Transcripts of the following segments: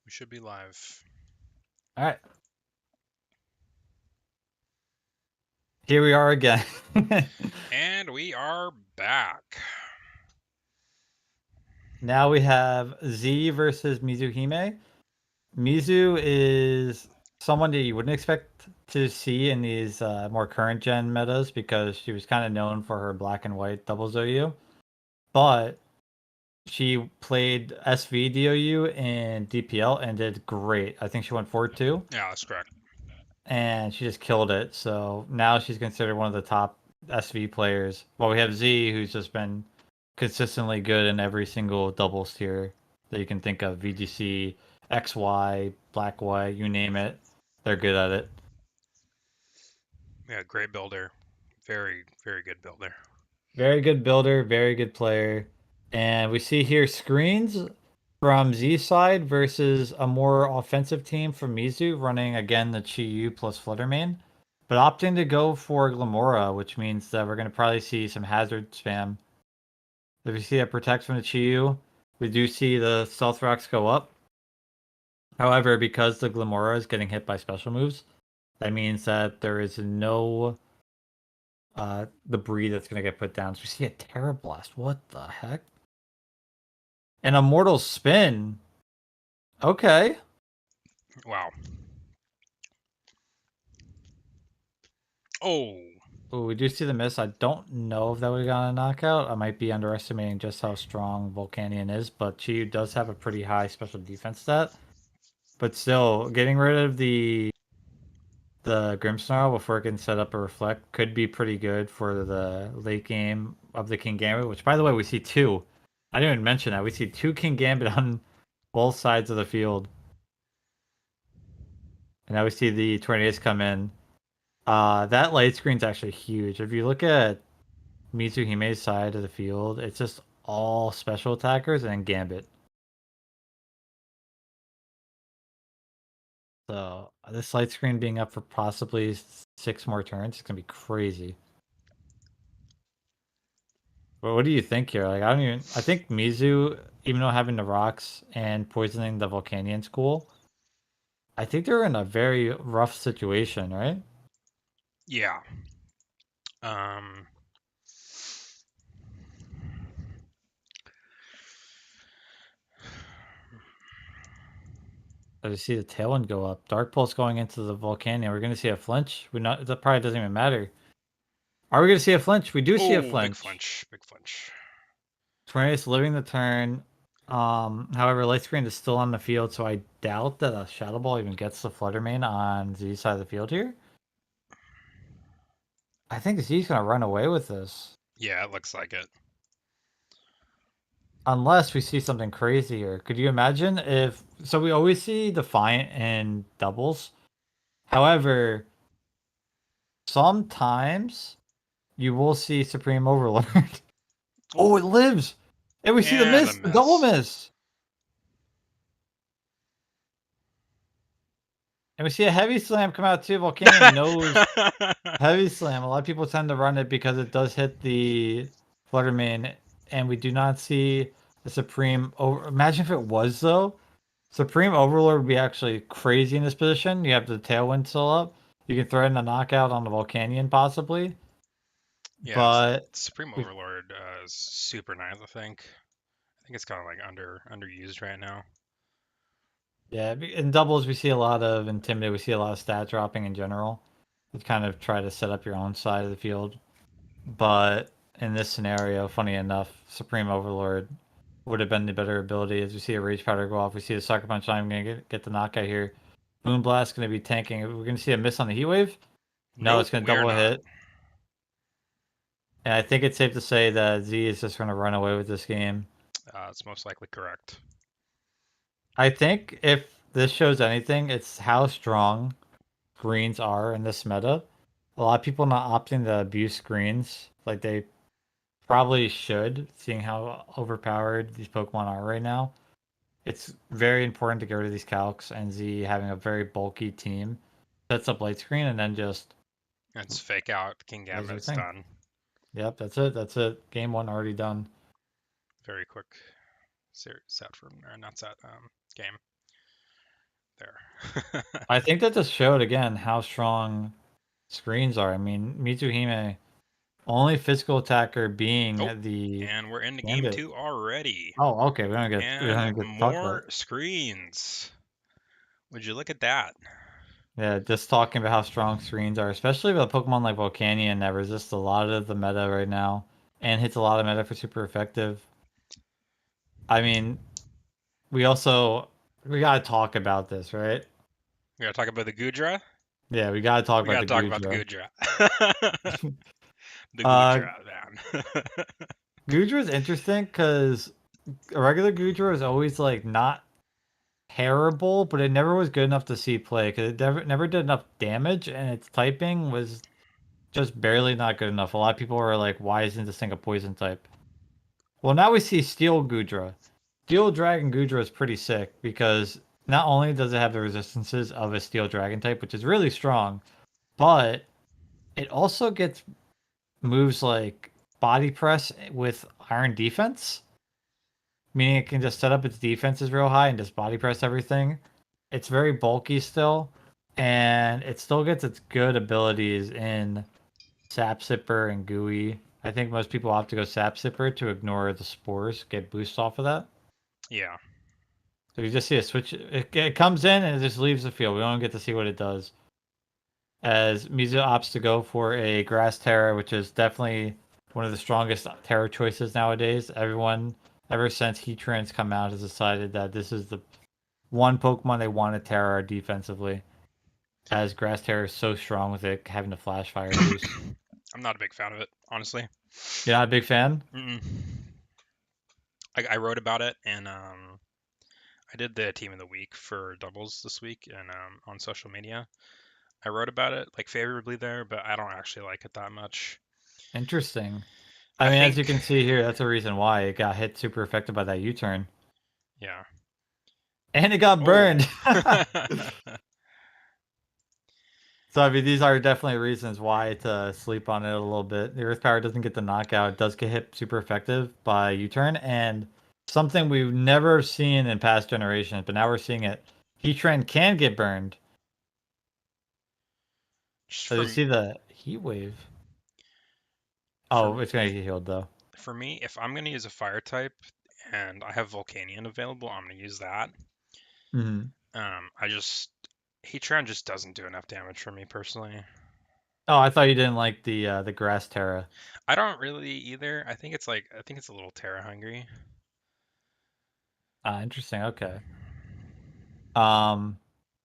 We should be live. All right. Here we are again. And we are back. Now we have Z versus Mizuhime. Mizu is someone that you wouldn't expect to see in these more current gen metas because she was kind of known for her black and white double ZOU. But she played SV DOU and DPL and did great. I think she went 4-2. Yeah, that's correct. And she just killed it. So now she's considered one of the top SV players. Well, we have Z, who's just been consistently good in every single doubles tier that you can think of. VGC, XY, Black White, you name it. They're good at it. Yeah, great builder. Very, very good builder. Very good builder, very good player. And we see here screens from Z side versus a more offensive team from Mizu running again the Chi-Yu plus Fluttermane, but opting to go for Glamora, which means that we're going to probably see some hazard spam. If we see a protect from the Chi-Yu, we do see the stealth rocks go up. However, because the Glamora is getting hit by special moves, that means that there is no debris that's going to get put down. So we see a Terra Blast. What the heck? An Immortal Spin. Okay. Wow. Oh. Ooh, we do see the miss. I don't know if that would have gotten a knockout. I might be underestimating just how strong Volcanion is, but Chi does have a pretty high special defense stat. But still, getting rid of the Grimmsnarl before it can set up a Reflect could be pretty good for the late game of the King Gambit, which, by the way, we see two. I didn't even mention that. We see two King Gambit on both sides of the field. And now we see the Tornadoes come in. That light screen's actually huge. If you look at Mizuhime's side of the field, it's just all special attackers and Gambit. So this light screen being up for possibly 6 more turns is gonna be crazy. But what do you think here? Like I think Mizu, even though having the rocks and poisoning the Volcanion cool, I think they're in a very rough situation, right? Yeah. Um. I just see the tailwind go up. Dark Pulse going into the Volcanion. We're gonna see a flinch. We not that probably doesn't even matter. Are we gonna see a flinch? We do see a Oh, big flinch. flinch. Big flinch. Tornado's living the turn. However, Light Screen is still on the field, so I doubt that a Shadow Ball even gets the Fluttermane on Z's side of the field here. I think Z's gonna run away with this. Yeah, it looks like it. Unless we see something crazy here. Could you imagine if so we always see Defiant in doubles. However, sometimes you will see Supreme Overlord. Oh, it lives! And we see the And a miss, the double miss. miss. And we see a heavy slam come out too. Volcanion knows heavy slam. A lot of people tend to run it because it does hit the Fluttermane, and we do not see the Supreme over. Imagine if it was though. Supreme Overlord would be actually crazy in this position. You have the Tailwind still up. You can throw in a knockout on the Volcanion possibly, Yeah, but Supreme we Overlord is super nice. I think. I think it's kind of like underused right now. yeah, in doubles we see a lot of Intimidate. We see a lot of stat dropping in general. You kind of try to set up your own side of the field. But in this scenario, funny enough, Supreme Overlord would have been the better ability. As we see a Rage Powder go off, we see a Sucker Punch. I'm going to get the knockout here. Moonblast going to be tanking. We're going to see a miss on the Heat Wave. No, Nope, it's going to we are double not. hit. And I think it's safe to say that Z is just going to run away with this game. It's most likely correct. I think if this shows anything, it's how strong greens are in this meta. A lot of people not opting to abuse greens like they probably should, seeing how overpowered these Pokemon are right now. It's very important to get rid of these calcs, and Z having a very bulky team sets up light screen and then just It's fake out. King does your Gambit's thing. done. Yep, that's it. That's it. Game one already done. Very quick set from or not set game. there. I think that just showed again how strong screens are. I mean, Mizuhime, only physical attacker Oh, being the and we're into game gambit. two already. Oh, okay. We And don't get to talk about more it. screens. Would you look at that? Yeah, just talking about how strong screens are, especially with a Pokemon like Volcanion that resists a lot of the meta right now and hits a lot of meta for super effective. I mean, we also we gotta talk about this, right? We gotta talk about the Gudra. Yeah, we gotta talk We about gotta the talk about the Gudra. Gudra. The Uh, Gudra, man. Gudra is interesting because a regular Gudra is always like not terrible, but it never was good enough to see play because it never did enough damage, and its typing was just barely not good enough. A lot of people were like, "Why isn't this thing a poison type?" Well, now we see Steel Gudra. Steel Dragon Gudra is pretty sick because not only does it have the resistances of a Steel Dragon type, which is really strong, but it also gets moves like Body Press with Iron Defense, meaning it can just set up its defenses real high and just body press everything. It's very bulky still, and it still gets its good abilities in Sap Sipper and Gooey. I think most people opt to go Sap Sipper to ignore the spores, get boosts off of that. Yeah. So you just see a switch. It comes in and it just leaves the field. We don't get to see what it does. As Mizu opts to go for a Grass Terra, which is definitely one of the strongest Terra choices nowadays. Everyone, ever since Heatran's come out, has decided that this is the one Pokemon they want to Terra defensively, as Grass Terra is so strong with it having the Flash Fire boost. I'm not a big fan of it, honestly. You're not a big fan? Mm-mm. I wrote about it, and I did the team of the week for doubles this week, and on social media, I wrote about it like favorably there, but I don't actually like it that much. Interesting. I I mean, as you think, can see here, that's a reason why it got hit super effective by that U-turn. yeah. And it got Oh. burned. So I mean, these are definitely reasons why to sleep on it a little bit. The Earth Power doesn't get the knockout; it does get hit super effective by U-turn, and something we've never seen in past generations, but now we're seeing it. Heatran can get burned. Just So you see the heat wave. for Oh, it's gonna get healed though. for me, if I'm gonna use a fire type and I have Volcanion available, I'm gonna use that. Hmm. I just Heatran just doesn't do enough damage for me personally. Oh, I thought you didn't like the Grass Terra. I don't really either. I think it's a little Terra hungry. Ah, interesting. Okay. Um,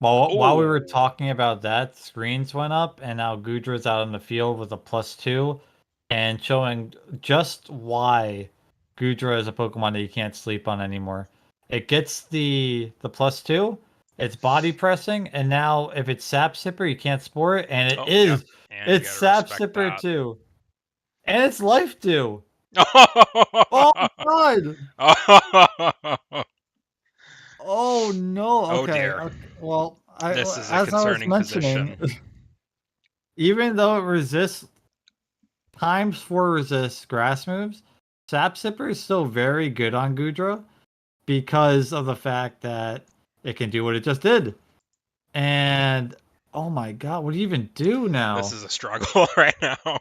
well, while we were Oh, talking about that, screens went up, and now Gudra's out on the field with a +2, and showing just why Gudra is a Pokemon that you can't sleep on anymore. It gets the +2, it's body pressing, and now if it's Sap Sipper, you can't spore it, and oh yeah, and you it's gotta Sap respect Sipper that. too, and it's Life Dew. Oh God! Oh no. Oh Okay. dear, Okay. Well, this is a as I was concerning mentioning, position. even though it resists times 4 resists grass moves, Sap Sipper is still very good on Gudra because of the fact that it can do what it just did. And oh my god, what do you even do This now? is a struggle right now.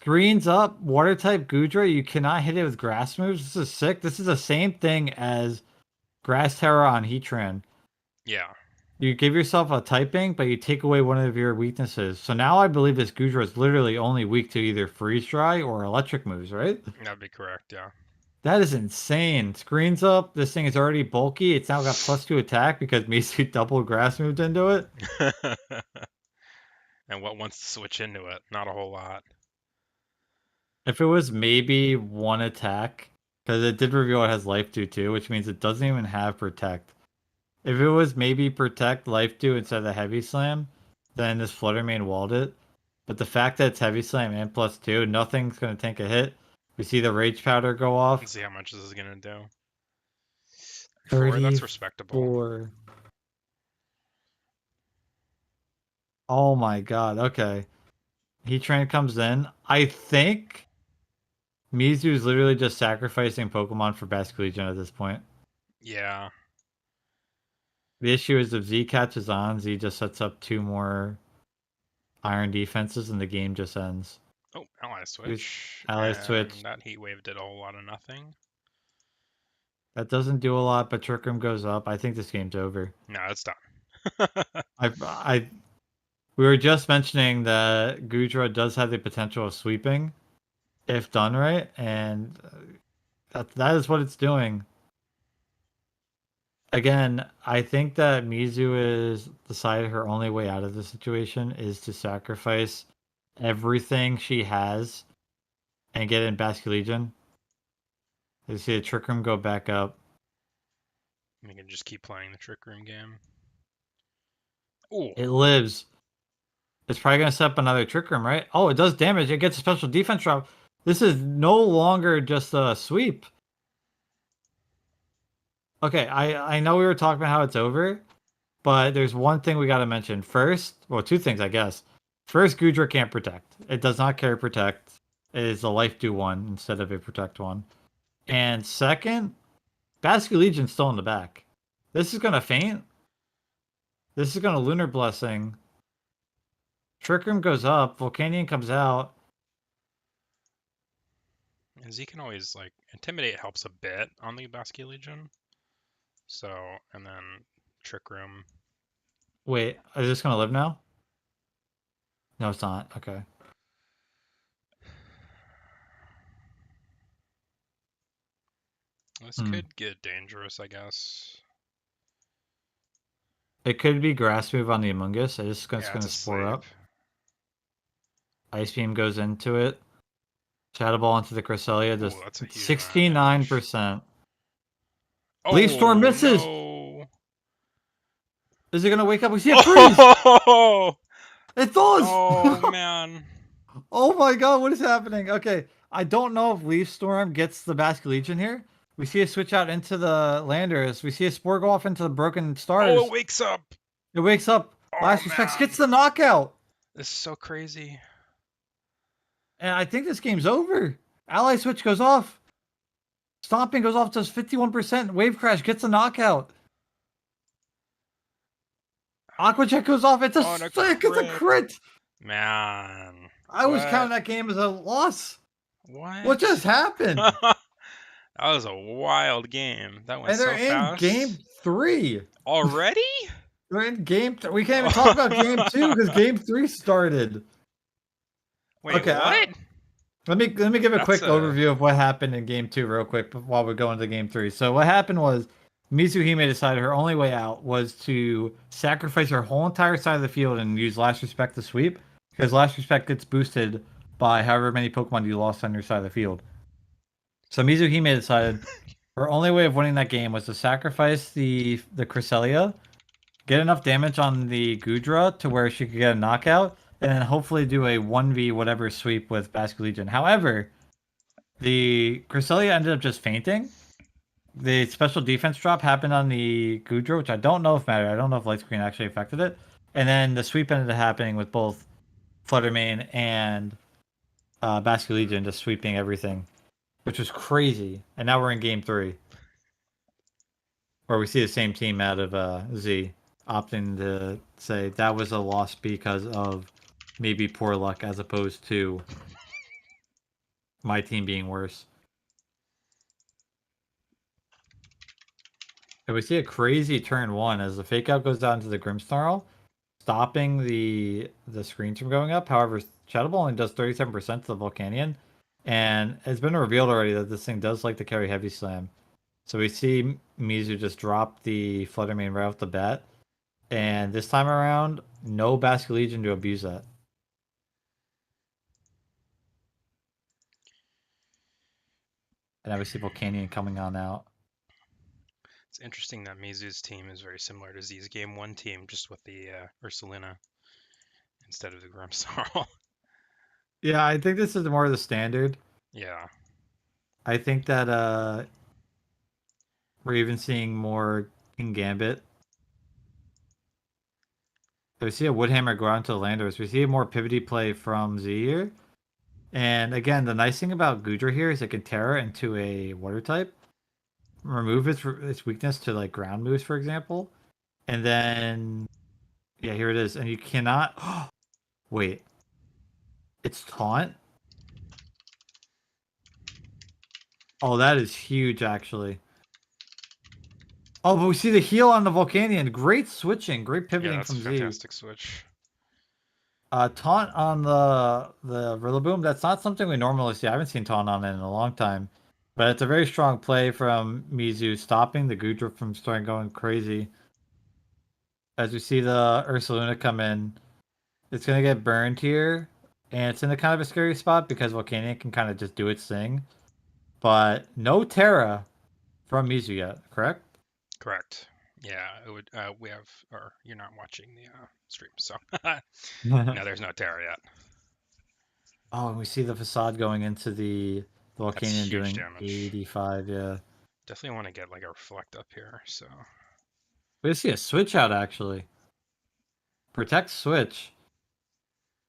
Greens up, water type Gudra, you cannot hit it with grass moves. This is sick. This is the same thing as Grass Terra on Heatran. Yeah, You give yourself a typing, but you take away one of your weaknesses. So now I believe this Gudra is literally only weak to either freeze dry or electric moves, right? that'd be correct. Yeah. That is insane. Screens up. This thing is already bulky. It's now got +2 attack because Misu double grass moved into it. And what wants to switch into it? Not a whole lot. If it was maybe one attack, because it did reveal it has life dew too, which means it doesn't even have protect. If it was maybe protect life dew instead of the heavy slam, then this flutter main walled it. But the fact that it's heavy slam and +2, nothing's gonna tank a hit. We see the rage powder go off. Let's see how much this is gonna do. 4, that's respectable. 34. Oh my god. Okay. Heatran comes in. I think Mizu is literally just sacrificing Pokemon for Basque Legion at this point. Yeah. The issue is if Z catches on, Z just sets up two more iron defenses and the game just ends. Oh, ally Here's switch, ally switch. and that heat wave did a whole lot of nothing. That doesn't do a lot, but Trick Room goes up. I think this game's over. No, it's done. We were just mentioning that Gudra does have the potential of sweeping if done right, and that is what it's doing. Again, I think that Mizu is decided her only way out of the situation is to sacrifice everything she has and get in Basque Legion. You see the Trick Room go back up. We can just keep playing the Trick Room game. Ooh, It lives. It's probably going to set up another Trick Room, right? Oh, it does damage. It gets a special defense drop. This is no longer just a sweep. Okay, I know we were talking about how it's over, but there's one thing we got to mention. First, well, two things, I guess. First, Gudra can't protect. It does not carry protect. It is a life do one instead of a protect one. And second, Basque Legion's still in the back. This is going to faint. This is going to Lunar Blessing. Trick Room goes up. Volcanion comes out. and Z can always like intimidate helps a bit on the Basque Legion. So, and then Trick Room. Wait, is this going to live now? No, it's not. Okay. This Hmm. could get dangerous, I guess. It could be Grass Move on the Amoonguss. It's just Yeah, going it's to a spore sleep. up. Ice Beam goes into it. Shadow Ball into the Cresselia. Ooh, Just that's a huge amount of damage. 69%. Leaf Storm Oh misses. no! Is it going to wake up? We see a freeze. Oh, It does. oh man! Oh my god, what is happening? Okay, I don't know if Leaf Storm gets the Basque Legion here. We see a switch out into the Landers. We see a Spore go off into the Broken Oh, it Stars. wakes up! It wakes up. Oh Last Respects man, gets the knockout. this is so crazy. And I think this game's over. Ally Switch goes off. Stomping goes off, does 51%. Wave Crash gets a knockout. Aqua Jet goes off. It's a On a stick. It's a crit, crit. man. I was What? counting that game as a loss. What What? just happened? That was a wild game. That went And they're so in game fast. 3. Already? We're in we can't even talk about game 2 because game 3 started. Wait, Okay, what? let me give a That's quick a. overview of what happened in game 2 real quick while we go into game 3. So what happened was Mizuhime decided her only way out was to sacrifice her whole entire side of the field and use Last Respect to sweep because Last Respect gets boosted by however many Pokemon you lost on your side of the field. So Mizuhime decided her only way of winning that game was to sacrifice the Cresselia, get enough damage on the Gudra to where she could get a knockout, and then hopefully do a 1v whatever sweep with Basque Legion. However, the Cresselia ended up just fainting. The special defense drop happened on the Gudra, which I don't know if mattered. I don't know if Light Screen actually affected it. And then the sweep ended up happening with both Fluttermane and Basque Legion just sweeping everything, which was crazy. And now we're in game 3, where we see the same team out of Z opting to say that was a loss because of maybe poor luck as opposed to my team being worse. And we see a crazy turn 1 as the fake out goes down to the Grimmsnarl, stopping the screens from going up. However, Shadow Ball only does 37% to the Volcanion, and it's been revealed already that this thing does like to carry Heavy Slam. So we see Mizu just drop the Fluttermane right off the bat, and this time around, no Basque Legion to abuse that. And obviously Volcanion coming on out. It's interesting that Mizu's team is very similar to Z's game 1 team, just with the Ursulina instead of the Grimmsnarl. Yeah, I think this is more of the standard. Yeah. I think that we're even seeing more King Gambit. So we see a Woodhammer go out to the Landers. We see a more pivoty play from Z here. And again, the nice thing about Gudra here is it can Terra into a water type, remove its weakness to like ground moves, for example, And then, yeah, here it is. And you cannot. Wait, it's taunt? Oh, that is huge, actually. Oh, but we see the heal on the Volcanion. Great switching, great Yeah, pivoting that's a from Z. fantastic switch. Taunt on the Rillaboom. That's not something we normally see. I haven't seen taunt on it in a long time, but it's a very strong play from Mizu, stopping the Goodra from starting going crazy. As we see the Ursaluna come in, it's gonna get burned here, and it's in a kind of a scary spot because Volcanion can kind of just do its thing, but no Terra from Mizu yet. Correct? Correct. Yeah, it would. We have, or you're not watching the stream, so no, there's no Terra yet. Oh, and we see the facade going into the That's Volcanion huge doing damage. 85. Yeah, Definitely want to get like a reflect up here. So we see a switch out actually. Protect switch.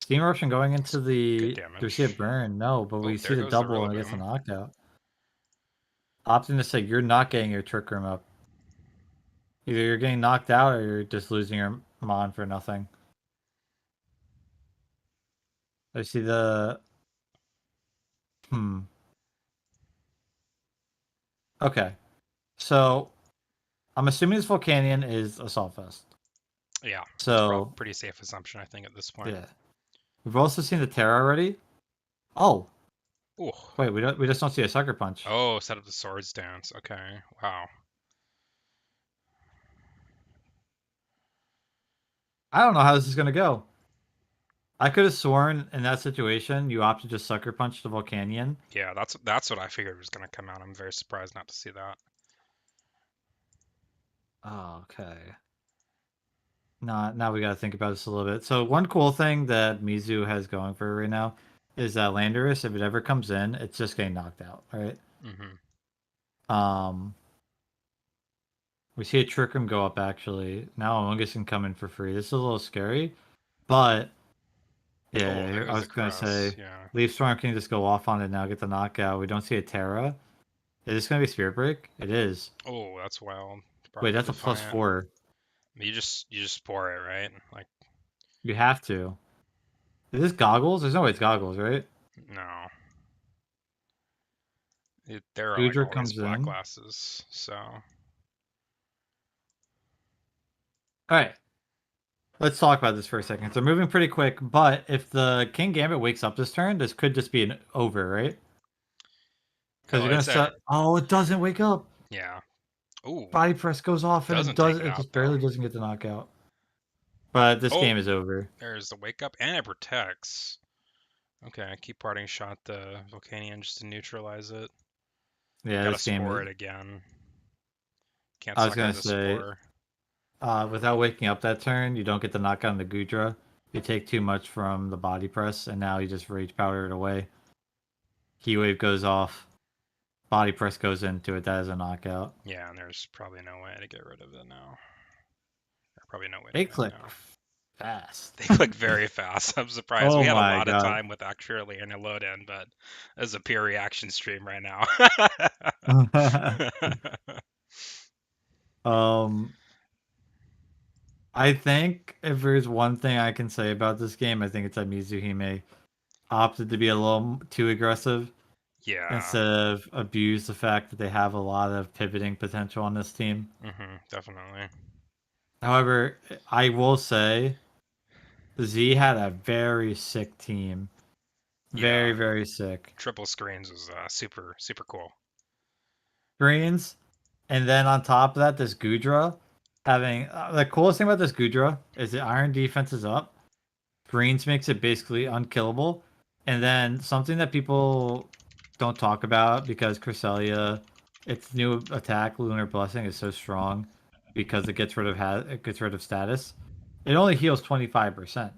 Steam eruption going it's into good the. Do we see a damage. burn? No, but Oh, we see there the goes the double and it gets a Rillaboom. knockout. Optimus said you're not getting your trick room up. Either you're getting knocked out or you're just losing your mon for nothing. I see the. Hmm. Okay. So I'm assuming this Volcanion is Assault Vest. Yeah, it's probably So pretty safe assumption, I think, at this point. yeah. We've also seen the Terra already. Oh, Ooh. wait, we just don't see a sucker punch. Oh, set up the swords dance. Okay. Wow. I don't know how this is gonna go. I could have sworn in that situation you opted to just sucker punch the Volcanion. Yeah, that's what I figured was gonna come out. I'm very surprised not to see that. Oh, okay. Now we gotta think about this a little bit. So one cool thing that Mizu has going for her right now is that Landorus, if it ever comes in, it's just getting knocked out, right? Hmm. Um, we see a Trick Room go up actually. Now Amogus can come in for free. This is a little scary, but Oh, there yeah, I goes the was gonna caress. say Yeah. Leaf Storm can just go off on it now, get the knockout. We don't see a Terra. Is this gonna be Spirit Break? It is. Oh, that's wild. Wait, Probably that's a plus Defiant. 4. You just pour it, right? Like, You have to. Is this goggles? There's no way it's goggles, right? no. There are like Goodra always comes black in. glasses. So All right, let's talk about this for a second. They're moving pretty quick, but if the King Gambit wakes up this turn, this could just be an over, right? Because oh, you're gonna it's a set. Oh, it doesn't wake up. yeah. Oh, Body press goes off, and it doesn't does. take it It out just though. barely doesn't get the knockout. But this Oh, game is over. there's the wake up and it protects. Okay, keep parting shot the Volcanion just to neutralize it. Yeah, Gotta this game spore is. it again. Can't I was sucker gonna the say, spore. without waking up that turn, you don't get the knockout on the Gudra. You take too much from the body press, and now you just rage powder it away. Key wave goes off. Body press goes into it. That is a knockout. Yeah, and there's probably no way to get rid of it now. Or probably no way to They win click now. fast. They click very fast. I'm surprised. We Oh had a my lot of god. time with actually in a load in, but it's a pure reaction stream right now. um, I think if there's one thing I can say about this game, I think it's that Mizuhime opted to be a little too aggressive Yeah. instead of abuse the fact that they have a lot of pivoting potential on this team. Definitely. However, I will say Z had a very sick team. Very, Yeah. very sick. Triple screens was super super cool. Greens, and then on top of that, this Gudra having the coolest thing about this Gudra is the Iron defense is up. Greens makes it basically unkillable, and then something that people don't talk about because Cresselia, its new attack, Lunar Blessing, is so strong because it gets rid of status. It only heals 25%.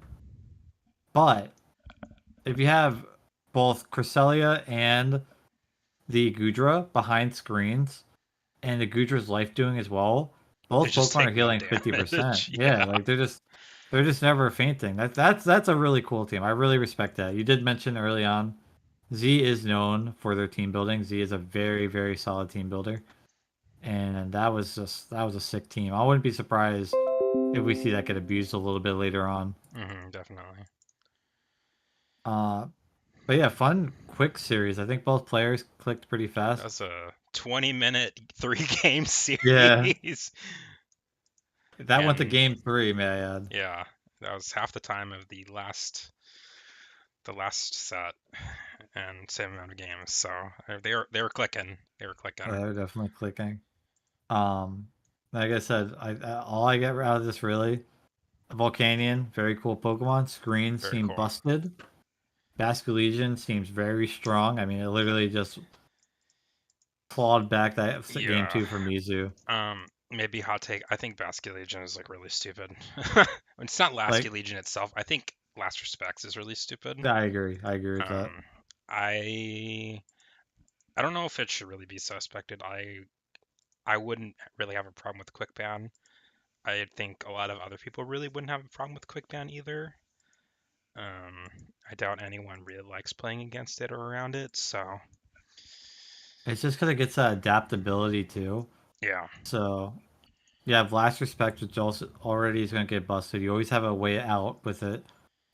But if you have both Cresselia and the Gudra behind screens, and the Gudra's life doing as well, They both just Pokemon are take no healing 50%. damage. Yeah, Yeah. like they're just never fainting. That's a really cool team. I really respect that. You did mention early on, Z is known for their team building. Z is a very, very solid team builder. and that was a sick team. I wouldn't be surprised if we see that get abused a little bit later on. Definitely. Uh, but yeah, fun, quick series. I think both players clicked pretty fast. That's a 20-minute 3 game Yeah, series. that went to And game three, may I add. yeah, that was half the time of the last set and same amount of games. So they were clicking. They were clicking. They're definitely clicking. Um, like I said, all I get out of this really, Volcanion, very cool Pokemon. Screen Very seem cool. busted. Basculegion seems very strong. I mean, it literally just clawed back that game Yeah. two for Mizu. Maybe hot take. I think Basket Legion is like really stupid. It's not Lasky Like, Legion itself. I think Last Respects is really stupid. I agree. I agree with that. Um, I I don't know if it should really be suspected. I wouldn't really have a problem with quick ban. I think a lot of other people really wouldn't have a problem with quick ban either. Um, I doubt anyone really likes playing against it or around it. So It's just because it gets that adaptability too. yeah, So you have Last Respect, which also already is going to get busted. You always have a way out with it.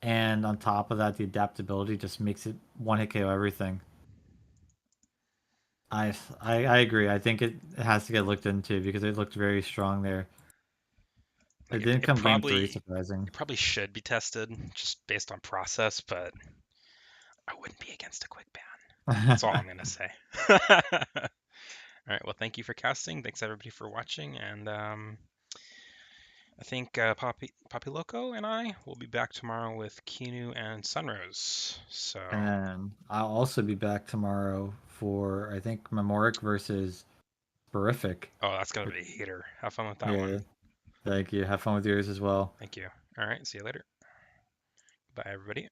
And on top of that, the adaptability just makes it one hit KO everything. I agree. I think it has to get looked into because it looked very strong there. It like it, didn't it come game three, probably surprising. it probably should be tested just based on process, but I wouldn't be against a quick ban. That's all I'm gonna say. All right. Well, thank you for casting. Thanks everybody for watching, and I think Poppy Loco and I will be back tomorrow with Kinu and Sunrose. So, And I'll also be back tomorrow for I think Memoric versus Terrific. oh, that's gonna be a heater. Have fun with that Yeah, one. thank you. Have fun with yours as well. Thank you. All right. See you later. Bye, everybody.